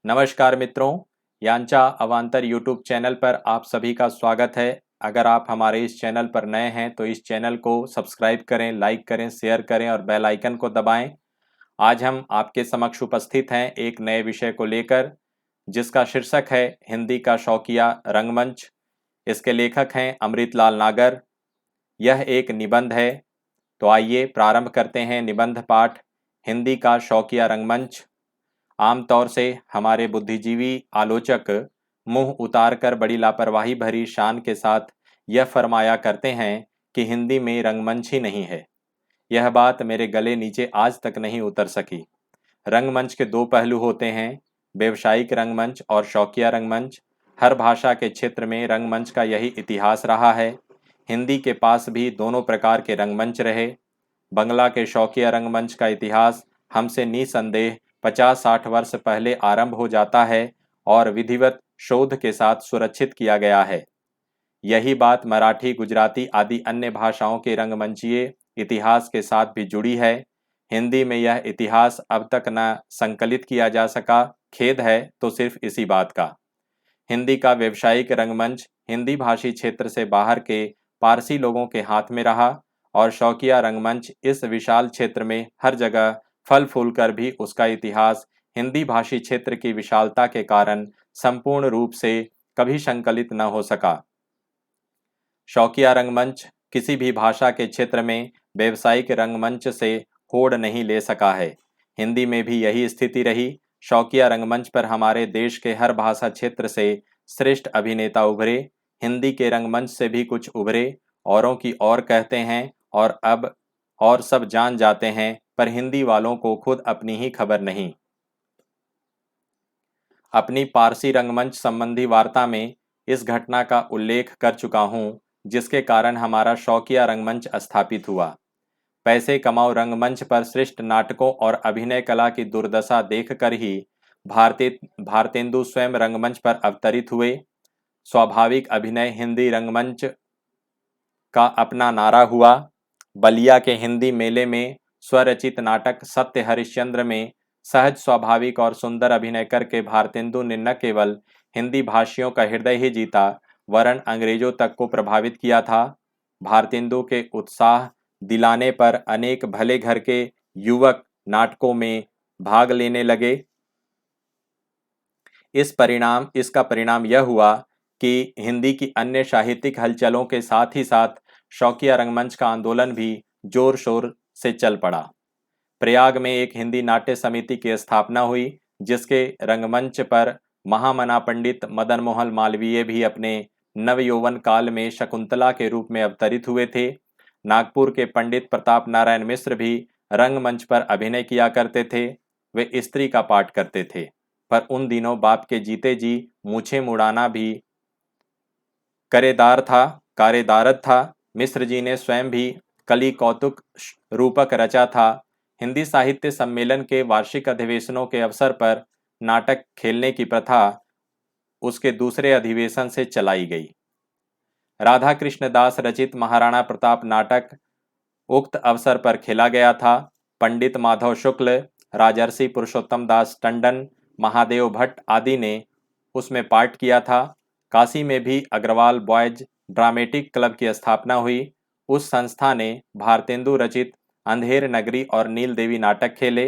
नमस्कार मित्रों, यांचा अवांतर यूट्यूब चैनल पर आप सभी का स्वागत है। अगर आप हमारे इस चैनल पर नए हैं तो इस चैनल को सब्सक्राइब करें, लाइक करें, शेयर करें और बेल आइकन को दबाएं। आज हम आपके समक्ष उपस्थित हैं एक नए विषय को लेकर, जिसका शीर्षक है हिंदी का शौकिया रंगमंच। इसके लेखक हैं अमृतलाल नागर। यह एक निबंध है, तो आइए प्रारंभ करते हैं निबंध पाठ हिंदी का शौकिया रंगमंच। आमतौर से हमारे बुद्धिजीवी आलोचक मुंह उतारकर बड़ी लापरवाही भरी शान के साथ यह फरमाया करते हैं कि हिंदी में रंगमंच ही नहीं है। यह बात मेरे गले नीचे आज तक नहीं उतर सकी। रंगमंच के दो पहलू होते हैं, व्यावसायिक रंगमंच और शौकिया रंगमंच। हर भाषा के क्षेत्र में रंगमंच का यही इतिहास रहा है। हिंदी के पास भी दोनों प्रकार के रंगमंच रहे। बंगला के शौकिया रंगमंच का इतिहास हमसे निसंदेह 50-60 वर्ष पहले आरंभ हो जाता है और विधिवत शोध के साथ सुरक्षित किया गया है। यही बात मराठी, गुजराती आदि अन्य भाषाओं के रंगमंचीय इतिहास के साथ भी जुड़ी है। हिंदी में यह इतिहास अब तक न संकलित किया जा सका। खेद है तो सिर्फ इसी बात का। हिंदी का व्यावसायिक रंगमंच हिंदी भाषी क्षेत्र से बाहर के पारसी लोगों के हाथ में रहा और शौकिया रंगमंच इस विशाल क्षेत्र में हर जगह फल फूल कर भी उसका इतिहास हिंदी भाषी क्षेत्र की विशालता के कारण संपूर्ण रूप से कभी संकलित न हो सका। शौकिया रंगमंच किसी भी भाषा के क्षेत्र में व्यावसायिक रंगमंच से होड़ नहीं ले सका है। हिंदी में भी यही स्थिति रही। शौकिया रंगमंच पर हमारे देश के हर भाषा क्षेत्र से श्रेष्ठ अभिनेता उभरे। हिंदी के रंगमंच से भी कुछ उभरे, औरों की और कहते हैं और अब और सब जान जाते हैं, पर हिंदी वालों को खुद अपनी ही खबर नहीं। अपनी पारसी रंगमंच संबंधी वार्ता में इस घटना का उल्लेख कर चुका हूं, जिसके कारण हमारा शौकिया रंगमंच स्थापित हुआ। पैसे कमाओ रंगमंच पर श्रेष्ठ नाटकों और अभिनय कला की दुर्दशा देखकर ही भारतेंदु स्वयं रंगमंच पर अवतरित हुए। स्वाभाविक अभिनय हिंदी रंगमंच का अपना नारा हुआ। बलिया के हिंदी मेले में स्वरचित नाटक सत्य हरिश्चंद्र में सहज, स्वाभाविक और सुंदर अभिनय करके भारतेंदु ने न केवल हिंदी भाषियों का हृदय ही जीता, वरन अंग्रेजों तक को प्रभावित किया था। भारतेंदु के उत्साह दिलाने पर अनेक भले घर के युवक नाटकों में भाग लेने लगे। इसका परिणाम यह हुआ कि हिंदी की अन्य साहित्यिक हलचलों के साथ ही साथ शौकिया रंगमंच का आंदोलन भी जोर शोर से चल पड़ा। प्रयाग में एक हिंदी नाट्य समिति की स्थापना हुई, जिसके रंगमंच पर महामना पंडित मदन मोहन मालवीय भी अपने नवयौवन काल में शकुंतला के रूप में अवतरित हुए थे। नागपुर के पंडित प्रताप नारायण मिश्र भी रंगमंच पर अभिनय किया करते थे। वे स्त्री का पाठ करते थे, पर उन दिनों बाप के जीते जी मूछें मुड़ाना भी कारेदारत था। मिश्र जी ने स्वयं भी कली कौतुक रूपक रचा था। हिंदी साहित्य सम्मेलन के वार्षिक अधिवेशनों के अवसर पर नाटक खेलने की प्रथा उसके दूसरे अधिवेशन से चलाई गई। राधा कृष्ण दास रचित महाराणा प्रताप नाटक उक्त अवसर पर खेला गया था। पंडित माधव शुक्ल, राजर्षि पुरुषोत्तम दास टंडन, महादेव भट्ट आदि ने उसमें पाठ किया था। काशी में भी अग्रवाल बॉयज ड्रामेटिक क्लब की स्थापना हुई। उस संस्था ने भारतेंदु रचित अंधेर नगरी और नील देवी नाटक खेले।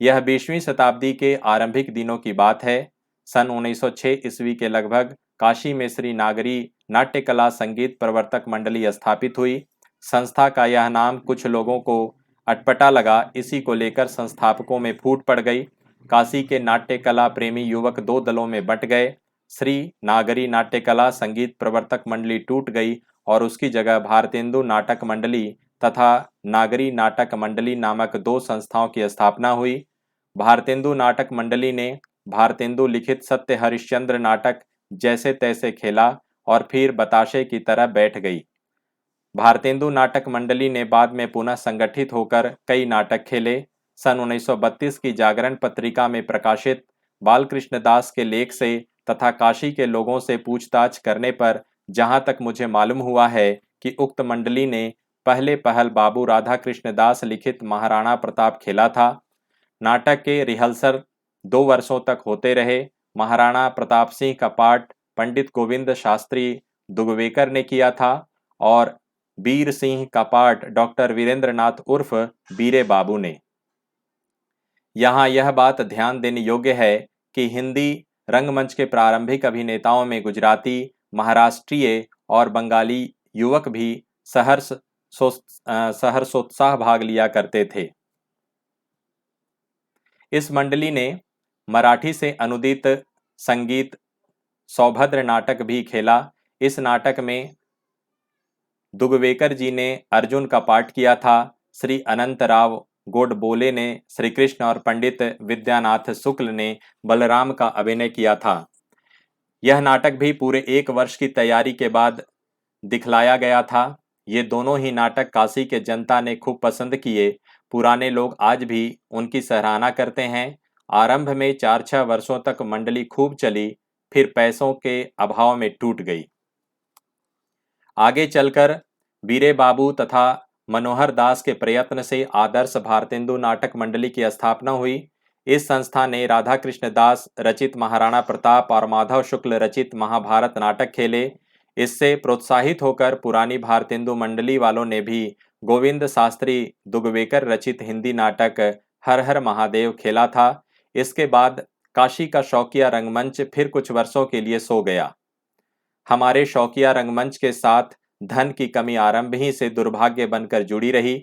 यह 20वीं शताब्दी के आरंभिक दिनों की बात है। सन 1906 ईस्वी के लगभग काशी में श्री नागरी नाट्य कला संगीत प्रवर्तक मंडली स्थापित हुई। संस्था का यह नाम कुछ लोगों को अटपटा लगा। इसी को लेकर संस्थापकों में फूट पड़ गई। काशी के नाट्य कला प्रेमी युवक दो दलों में बंट गए। श्री नागरी नाट्य कला संगीत प्रवर्तक मंडली टूट गई और उसकी जगह भारतेंदु नाटक मंडली तथा नागरी नाटक मंडली नामक दो संस्थाओं की स्थापना हुई। भारतेंदु नाटक मंडली ने भारतेंदु लिखित सत्य हरिश्चंद्र नाटक जैसे तैसे खेला और फिर बताशे की तरह बैठ गई। भारतेंदु नाटक मंडली ने बाद में पुनः संगठित होकर कई नाटक खेले। सन 1932 की जागरण पत्रिका में प्रकाशित बालकृष्ण दास के लेख से तथा काशी के लोगों से पूछताछ करने पर जहां तक मुझे मालूम हुआ है कि उक्त मंडली ने पहले पहल बाबू राधा कृष्ण दास लिखित महाराणा प्रताप खेला था। नाटक के रिहर्सल 2 वर्षों तक होते रहे। महाराणा प्रताप सिंह का पाठ पंडित गोविंद शास्त्री दुगवेकर ने किया था और वीर सिंह का पाठ डॉक्टर वीरेंद्र नाथ उर्फ बीरे बाबू ने। यहाँ यह बात ध्यान देने योग्य है कि हिंदी रंगमंच के प्रारंभिक अभिनेताओं में गुजराती, महाराष्ट्रीय और बंगाली युवक भी सहर्षोत्साह भाग लिया करते थे। इस मंडली ने मराठी से अनुदित संगीत सौभद्र नाटक भी खेला। इस नाटक में दुगवेकर जी ने अर्जुन का पाठ किया था। श्री अनंतराव गोडबोले ने श्री कृष्ण और पंडित विद्यानाथ शुक्ल ने बलराम का अभिनय किया था। यह नाटक भी पूरे 1 वर्ष की तैयारी के बाद दिखलाया गया था। ये दोनों ही नाटक काशी के जनता ने खूब पसंद किए। पुराने लोग आज भी उनकी सराहना करते हैं। आरंभ में 4-6 वर्षों तक मंडली खूब चली, फिर पैसों के अभाव में टूट गई। आगे चलकर बीरे बाबू तथा मनोहर दास के प्रयत्न से आदर्श भारतेंदु नाटक मंडली की स्थापना हुई। इस संस्था ने राधा कृष्ण दास रचित महाराणा प्रताप और माधव शुक्ल रचित महाभारत नाटक खेले। इससे प्रोत्साहित होकर पुरानी भारतेंदु मंडली वालों ने भी गोविंद शास्त्री दुगवेकर रचित हिंदी नाटक हर हर महादेव खेला था। इसके बाद काशी का शौकिया रंगमंच फिर कुछ वर्षों के लिए सो गया। हमारे शौकिया रंगमंच के साथ धन की कमी आरंभ ही से दुर्भाग्य बनकर जुड़ी रही।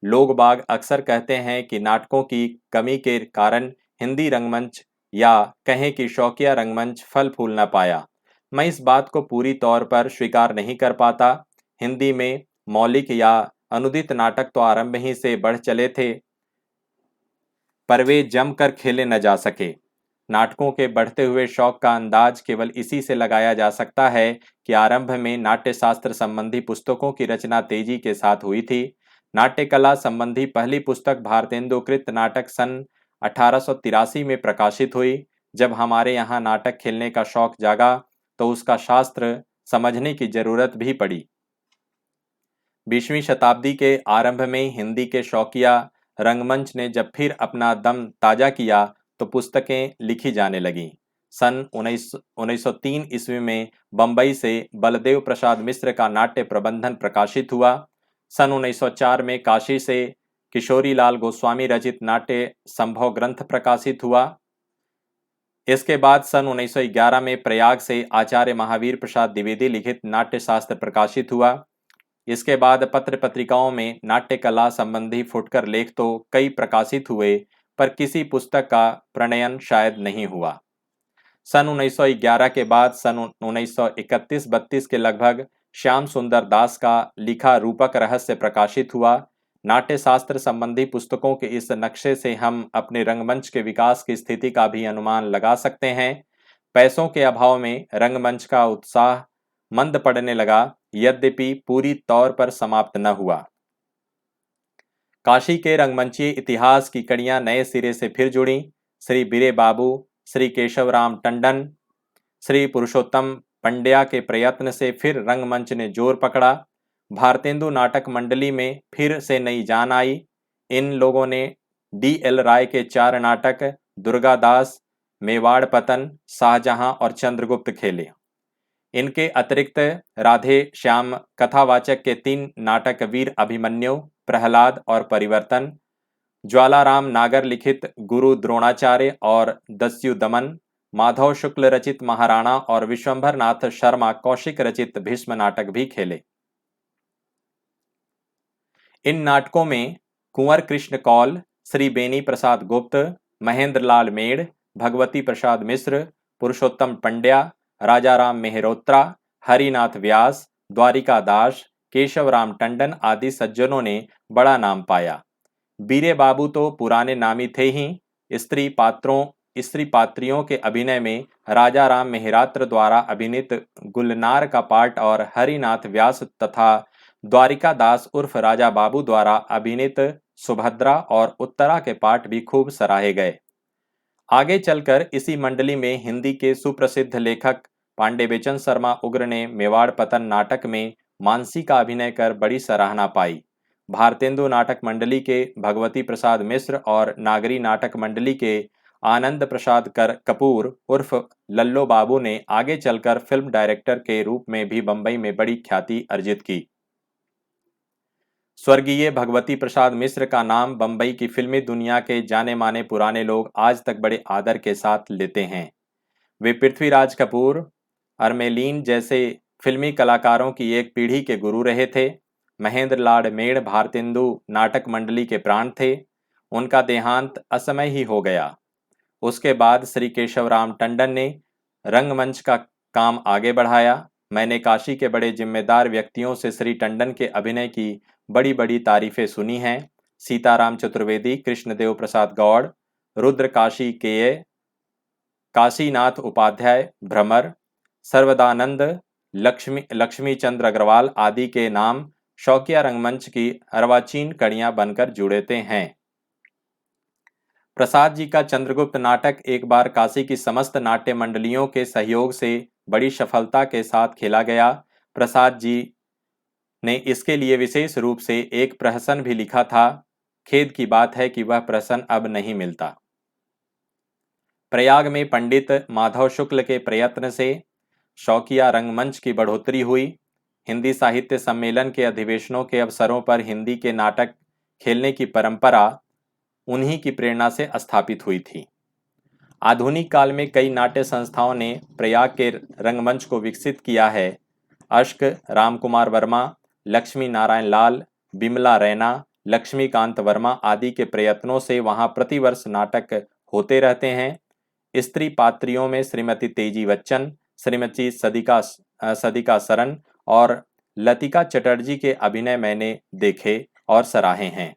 लोग बाग अक्सर कहते हैं कि नाटकों की कमी के कारण हिंदी रंगमंच या कहें कि शौकिया रंगमंच फल फूल न पाया। मैं इस बात को पूरी तौर पर स्वीकार नहीं कर पाता। हिंदी में मौलिक या अनुदित नाटक तो आरंभ ही से बढ़ चले थे, पर वे जमकर खेले न जा सके। नाटकों के बढ़ते हुए शौक का अंदाज केवल इसी से लगाया जा सकता है कि आरंभ में नाट्य शास्त्र संबंधी पुस्तकों की रचना तेजी के साथ हुई थी। नाट्य कला संबंधी पहली पुस्तक भारतेंदुकृत नाटक सन 1883 में प्रकाशित हुई। जब हमारे यहाँ नाटक खेलने का शौक जागा तो उसका शास्त्र समझने की जरूरत भी पड़ी। 20वीं शताब्दी के आरंभ में हिंदी के शौकिया रंगमंच ने जब फिर अपना दम ताजा किया तो पुस्तकें लिखी जाने लगीं। सन 1903 ईस्वी में बंबई से बलदेव प्रसाद मिश्र का नाट्य प्रबंधन प्रकाशित हुआ। सन 1904 में काशी से किशोरीलाल गोस्वामी रचित नाट्य संभव ग्रंथ प्रकाशित हुआ। इसके बाद सन 1911 में प्रयाग से आचार्य महावीर प्रसाद द्विवेदी लिखित नाट्य शास्त्र प्रकाशित हुआ। इसके बाद पत्र पत्रिकाओं में नाट्य कला संबंधी फुटकर लेख तो कई प्रकाशित हुए, पर किसी पुस्तक का प्रणयन शायद नहीं हुआ। सन 1911 के बाद सन 1931-32 के लगभग श्याम सुंदर दास का लिखा रूपक रहस्य प्रकाशित हुआ। नाट्य शास्त्र संबंधी पुस्तकों के इस नक्शे से हम अपने रंगमंच के विकास की स्थिति का भी अनुमान लगा सकते हैं। पैसों के अभाव में रंगमंच का उत्साह मंद पड़ने लगा, यद्यपि पूरी तौर पर समाप्त न हुआ। काशी के रंगमंचीय इतिहास की कड़ियां नए सिरे से फिर जुड़ी। श्री बीरे बाबू, श्री केशवराम टंडन, श्री पुरुषोत्तम पंड्या के प्रयत्न से फिर रंगमंच ने जोर पकड़ा। भारतेंदु नाटक मंडली में फिर से नई जान आई। इन लोगों ने D.L. राय के 4 नाटक दुर्गादास, मेवाड़ पतन, शाहजहां और चंद्रगुप्त खेले। इनके अतिरिक्त राधे श्याम कथावाचक के 3 नाटक वीर अभिमन्यु, प्रहलाद और परिवर्तन, ज्वालाराम नागर लिखित गुरु द्रोणाचार्य और दस्यु दमन, माधव शुक्ल रचित महाराणा और विश्वंभर नाथ शर्मा कौशिक रचित भीष्म नाटक भी खेले। इन नाटकों में कुंवर कृष्ण कौल, श्री बेनी प्रसाद गुप्त, महेंद्र लाल मेड़, भगवती प्रसाद मिश्र, पुरुषोत्तम पंड्या, राजाराम मेहरोत्रा, हरिनाथ व्यास, द्वारिका दास, केशवराम टंडन आदि सज्जनों ने बड़ा नाम पाया। बीरे बाबू तो पुराने नामी थे ही। स्त्री पात्रियों के अभिनय में राजाराम मेहरात्र द्वारा अभिनीत गुलनार का पाठ और हरिनाथ व्यास तथा द्वारिका दास उर्फ राजा बाबू द्वारा अभिनीत सुभद्रा और उत्तरा के पाठ भी खूब सराहे गए। आगे चलकर इसी मंडली में हिंदी के सुप्रसिद्ध लेखक पांडे बेचन शर्मा उग्र ने मेवाड़ पतन नाटक में मानसी का अभिनय कर बड़ी सराहना पाई। भारतेंदु नाटक मंडली के भगवती प्रसाद मिश्र और नागरी नाटक मंडली के आनंद प्रसाद कपूर उर्फ लल्लो बाबू ने आगे चलकर फिल्म डायरेक्टर के रूप में भी बंबई में बड़ी ख्याति अर्जित की। स्वर्गीय भगवती प्रसाद मिश्र का नाम बंबई की फिल्मी दुनिया के जाने माने पुराने लोग आज तक बड़े आदर के साथ लेते हैं। वे पृथ्वीराज कपूर, अर्मेलीन जैसे फिल्मी कलाकारों की एक पीढ़ी के गुरु रहे थे। महेंद्र लाल मेड़ भारतेंदु नाटक मंडली के प्राण थे। उनका देहांत असमय ही हो गया। उसके बाद श्री केशवराम टंडन ने रंगमंच का काम आगे बढ़ाया। मैंने काशी के बड़े जिम्मेदार व्यक्तियों से श्री टंडन के अभिनय की बड़ी बड़ी तारीफें सुनी हैं। सीताराम चतुर्वेदी, कृष्णदेव प्रसाद गौड़, रुद्र काशी के, काशीनाथ उपाध्याय, भ्रमर, सर्वदानंद, लक्ष्मी चंद्र अग्रवाल आदि के नाम शौकिया रंगमंच की अर्वाचीन कड़ियां बनकर जुड़ते हैं। प्रसाद जी का चंद्रगुप्त नाटक एक बार काशी की समस्त नाट्य मंडलियों के सहयोग से बड़ी सफलता के साथ खेला गया। प्रसाद जी ने इसके लिए विशेष रूप से एक प्रहसन भी लिखा था। खेद की बात है कि वह प्रहसन अब नहीं मिलता। प्रयाग में पंडित माधव शुक्ल के प्रयत्न से शौकिया रंगमंच की बढ़ोतरी हुई। हिंदी साहित्य सम्मेलन के अधिवेशनों के अवसरों पर हिंदी के नाटक खेलने की परंपरा उन्हीं की प्रेरणा से स्थापित हुई थी। आधुनिक काल में कई नाट्य संस्थाओं ने प्रयाग के रंगमंच को विकसित किया है। अश्क, रामकुमार वर्मा, लक्ष्मी नारायण लाल, बिमला रैना, लक्ष्मीकांत वर्मा आदि के प्रयत्नों से वहां प्रतिवर्ष नाटक होते रहते हैं। स्त्री पात्रियों में श्रीमती तेजी बच्चन, श्रीमती सदिका सरन और लतिका चटर्जी के अभिनय मैंने देखे और सराहे हैं।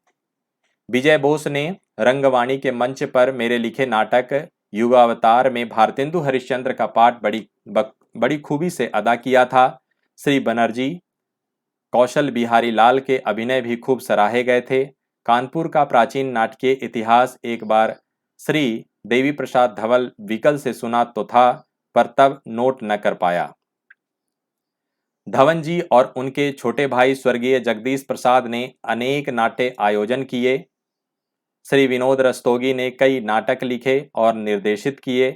विजय बोस ने रंगवाणी के मंच पर मेरे लिखे नाटक युगावतार में भारतेंदु हरिश्चंद्र का पाठ बड़ी खूबी से अदा किया था। श्री बनर्जी, कौशल बिहारी लाल के अभिनय भी खूब सराहे गए थे। कानपुर का प्राचीन नाटकीय इतिहास एक बार श्री देवी प्रसाद धवल विकल से सुना तो था, पर तब नोट न कर पाया। धवन जी और उनके छोटे भाई स्वर्गीय जगदीश प्रसाद ने अनेक नाट्य आयोजन किए। श्री विनोद रस्तोगी ने कई नाटक लिखे और निर्देशित किए।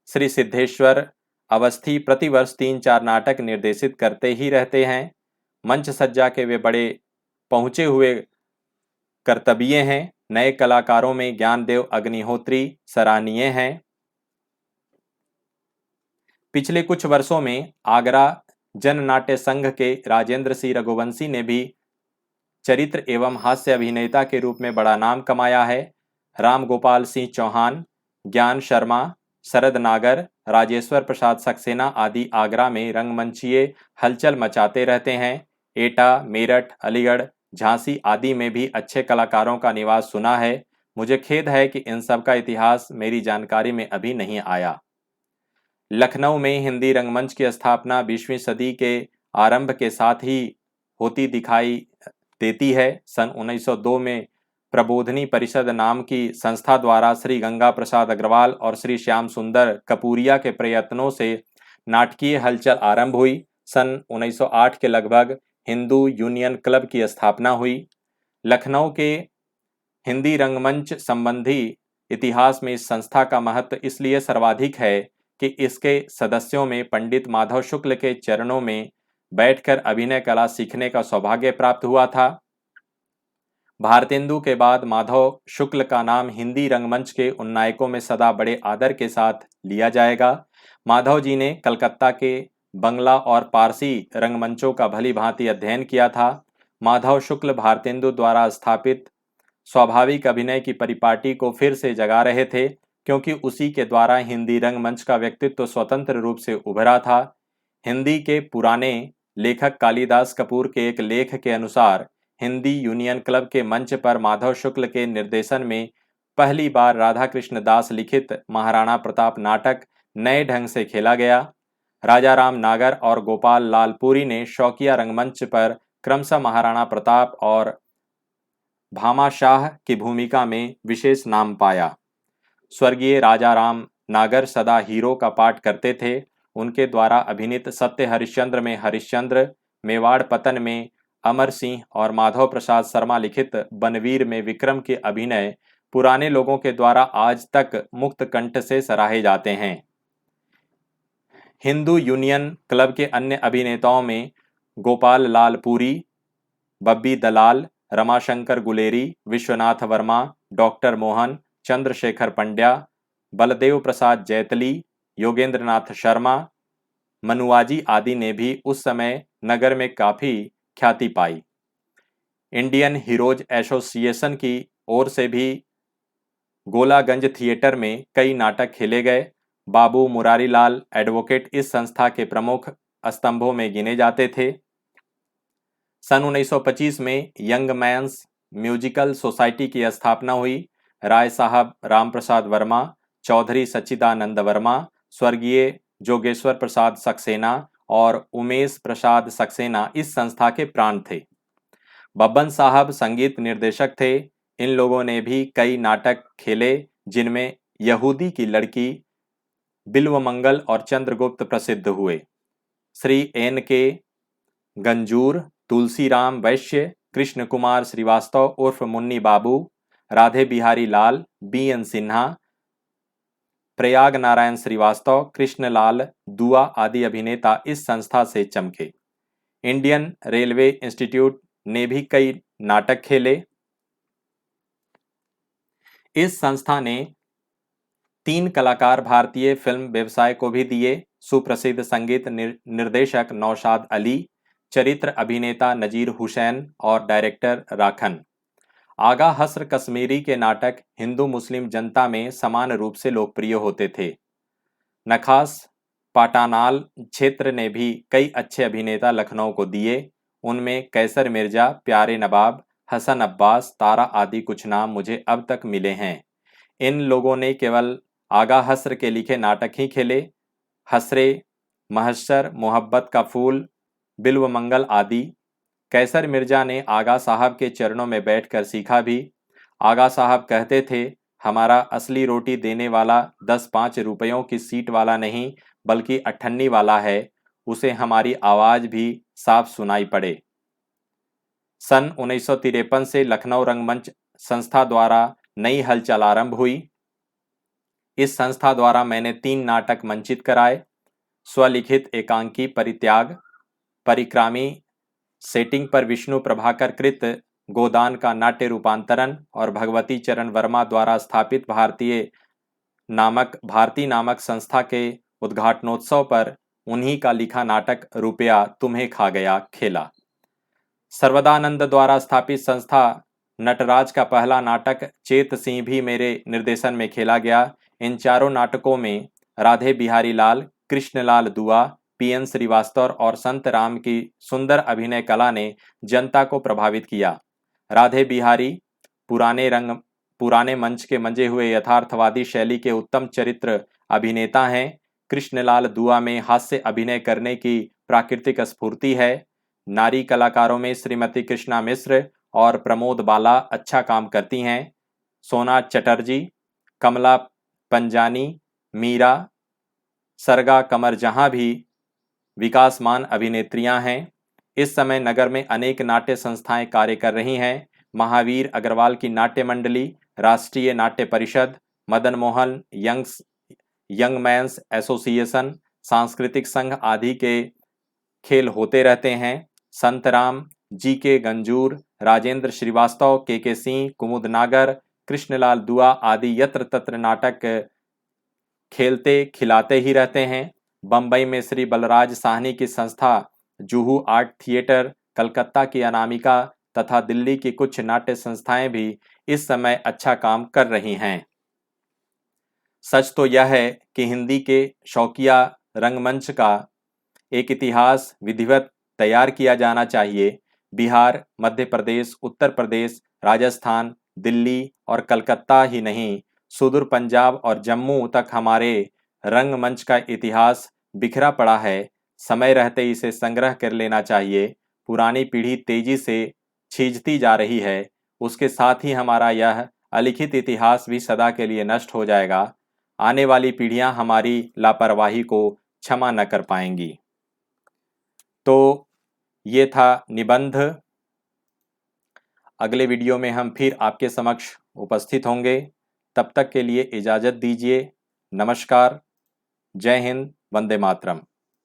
श्री सिद्धेश्वर अवस्थी प्रतिवर्ष 3-4 नाटक निर्देशित करते ही रहते हैं। मंच सज्जा के वे बड़े पहुंचे हुए कर्तव्य हैं। नए कलाकारों में ज्ञानदेव अग्निहोत्री सराहनीय हैं। पिछले कुछ वर्षों में आगरा जन नाट्य संघ के राजेंद्र सिंह रघुवंशी ने भी चरित्र एवं हास्य अभिनेता के रूप में बड़ा नाम कमाया है। राम गोपाल सिंह चौहान, ज्ञान शर्मा, शरद नागर, राजेश्वर प्रसाद सक्सेना आदि आगरा में रंगमंचीय हलचल मचाते रहते हैं। एटा, मेरठ, अलीगढ़, झांसी आदि में भी अच्छे कलाकारों का निवास सुना है। मुझे खेद है कि इन सब का इतिहास मेरी जानकारी में अभी नहीं आया। लखनऊ में हिंदी रंगमंच की स्थापना 20वीं सदी के आरंभ के साथ ही होती दिखाई देती है। सन 1902 में प्रबोधनी परिषद नाम की संस्था द्वारा श्री गंगा प्रसाद अग्रवाल और श्री श्याम सुंदर कपूरिया के प्रयत्नों से नाटकीय हलचल आरंभ हुई। सन 1908 के लगभग हिंदू यूनियन क्लब की स्थापना हुई। लखनऊ के हिंदी रंगमंच संबंधी इतिहास में इस संस्था का महत्व इसलिए सर्वाधिक है कि इसके सदस्यों में पंडित माधव शुक्ल के चरणों में बैठकर अभिनय कला सीखने का सौभाग्य प्राप्त हुआ था। भारतेंदु के बाद माधव शुक्ल का नाम हिंदी रंगमंच के उन नायकों में सदा बड़े आदर के साथ लिया जाएगा। माधव जी ने कलकत्ता के बंगला और पारसी रंगमंचों का भली भांति अध्ययन किया था। माधव शुक्ल भारतेंदु द्वारा स्थापित स्वाभाविक अभिनय की परिपाटी को फिर से जगा रहे थे, क्योंकि उसी के द्वारा हिंदी रंगमंच का व्यक्तित्व स्वतंत्र रूप से उभरा था। हिंदी के पुराने लेखक कालिदास कपूर के एक लेख के अनुसार हिंदी यूनियन क्लब के मंच पर माधव शुक्ल के निर्देशन में पहली बार राधा कृष्ण दास लिखित महाराणा प्रताप नाटक नए ढंग से खेला गया। राजा राम नागर और गोपाल लाल पुरी ने शौकिया रंगमंच पर क्रमशः महाराणा प्रताप और भामाशाह की भूमिका में विशेष नाम पाया। स्वर्गीय राजा राम नागर सदा हीरो का पाठ करते थे। उनके द्वारा अभिनीत सत्य हरिश्चंद्र में हरिश्चंद्र, मेवाड़ पतन में अमर सिंह और माधव प्रसाद शर्मा लिखित बनवीर में विक्रम के अभिनय पुराने लोगों के द्वारा आज तक मुक्त कंठ से सराहे जाते हैं। हिंदू यूनियन क्लब के अन्य अभिनेताओं में गोपाल लाल पुरी, बब्बी दलाल, रमाशंकर गुलेरी, विश्वनाथ वर्मा, डॉक्टर मोहन, चंद्रशेखर पंड्या, बलदेव प्रसाद जैतली, योगेंद्र नाथ शर्मा, मनुआजी आदि ने भी उस समय नगर में काफी ख्याति पाई। इंडियन हीरोज एसोसिएशन की ओर से भी गोलागंज थिएटर में कई नाटक खेले गए। बाबू मुरारीलाल एडवोकेट इस संस्था के प्रमुख स्तंभों में गिने जाते थे। सन 1925 में यंग मैन्स म्यूजिकल सोसाइटी की स्थापना हुई। राय साहब रामप्रसाद वर्मा, चौधरी सच्चिदानंद वर्मा, स्वर्गीय जोगेश्वर प्रसाद सक्सेना और उमेश प्रसाद सक्सेना इस संस्था के प्राण थे। बब्बन साहब संगीत निर्देशक थे। इन लोगों ने भी कई नाटक खेले जिनमें यहूदी की लड़की, बिल्वमंगल और चंद्रगुप्त प्रसिद्ध हुए। श्री एन के गंजूर, तुलसीराम वैश्य, कृष्ण कुमार श्रीवास्तव उर्फ मुन्नी बाबू, राधे बिहारी लाल, बी.एन. सिन्हा, प्रयाग नारायण श्रीवास्तव, कृष्णलाल दुआ आदि अभिनेता इस संस्था से चमके। इंडियन रेलवे इंस्टीट्यूट ने भी कई नाटक खेले। इस संस्था ने 3 कलाकार भारतीय फिल्म व्यवसाय को भी दिए। सुप्रसिद्ध संगीत निर्देशक नौशाद अली, चरित्र अभिनेता नजीर हुसैन और डायरेक्टर राखन। आगा हस्र कश्मीरी के नाटक हिंदू मुस्लिम जनता में समान रूप से लोकप्रिय होते थे। नखास पाटानाल क्षेत्र ने भी कई अच्छे अभिनेता लखनऊ को दिए। उनमें कैसर मिर्जा, प्यारे नवाब, हसन अब्बास, तारा आदि कुछ नाम मुझे अब तक मिले हैं। इन लोगों ने केवल आगा हस्र के लिखे नाटक ही खेले। हसरे, महशर, मोहब्बत का फूल, बिल्वमंगल आदि। कैसर मिर्जा ने आगा साहब के चरणों में बैठकर सीखा भी। आगा साहब कहते थे, हमारा असली रोटी देने वाला 10-5 रुपयों की सीट वाला नहीं बल्कि अठन्नी वाला है, उसे हमारी आवाज भी साफ सुनाई पड़े। सन 1953 से लखनऊ रंगमंच संस्था द्वारा नई हलचल आरंभ हुई। इस संस्था द्वारा मैंने 3 नाटक मंचित कराए। स्वलिखित एकांकी परित्याग, परिक्रामी सेटिंग पर विष्णु प्रभाकर कृत गोदान का नाट्य रूपांतरण और भगवती चरण वर्मा द्वारा स्थापित भारती नामक संस्था के उद्घाटनोत्सव पर उन्हीं का लिखा नाटक रुपया तुम्हें खा गया खेला। सर्वदानंद द्वारा स्थापित संस्था नटराज का पहला नाटक चेत सिंह भी मेरे निर्देशन में खेला गया। इन चारों नाटकों में राधे बिहारी लाल, कृष्णलाल दुआ, पी.एन. श्रीवास्तव और संत राम की सुंदर अभिनय कला ने जनता को प्रभावित किया। राधे बिहारी पुराने मंच के मंजे हुए यथार्थवादी शैली के उत्तम चरित्र अभिनेता हैं। कृष्णलाल दुआ में हास्य अभिनय करने की प्राकृतिक स्फूर्ति है। नारी कलाकारों में श्रीमती कृष्णा मिश्र और प्रमोद बाला अच्छा काम करती हैं। सोना चटर्जी, कमला पंजानी, मीरा, सरगा कमर जहां भी विकासमान अभिनेत्रियां हैं। इस समय नगर में अनेक नाट्य संस्थाएं कार्य कर रही हैं। महावीर अग्रवाल की नाट्य मंडली, Rashtriya Natya Parishad, Madan Mohan young men's association, Sanskritik Sangh आदि के खेल होते रहते हैं। संतराम, जी.के. गंजूर, राजेंद्र श्रीवास्तव, के सिंह, कुमुद नागर, कृष्णलाल दुआ आदि यत्र तत्र नाटक खेलते खिलाते ही रहते हैं। बम्बई में श्री बलराज साहनी की संस्था जुहू आर्ट थिएटर, कलकत्ता की अनामिका तथा दिल्ली की कुछ नाट्य संस्थाएं भी इस समय अच्छा काम कर रही हैं। सच तो यह है कि हिंदी के शौकिया रंगमंच का एक इतिहास विधिवत तैयार किया जाना चाहिए। बिहार, मध्य प्रदेश, उत्तर प्रदेश, राजस्थान, दिल्ली और कलकत्ता ही नहीं, सुदूर पंजाब और जम्मू तक हमारे रंगमंच का इतिहास बिखरा पड़ा है। समय रहते इसे संग्रह कर लेना चाहिए। पुरानी पीढ़ी तेजी से छीजती जा रही है, उसके साथ ही हमारा यह अलिखित इतिहास भी सदा के लिए नष्ट हो जाएगा। आने वाली पीढ़ियां हमारी लापरवाही को क्षमा न कर पाएंगी। तो ये था निबंध। अगले वीडियो में हम फिर आपके समक्ष उपस्थित होंगे। तब तक के लिए इजाज़त दीजिए। नमस्कार। जय हिंद। वंदे मातरम।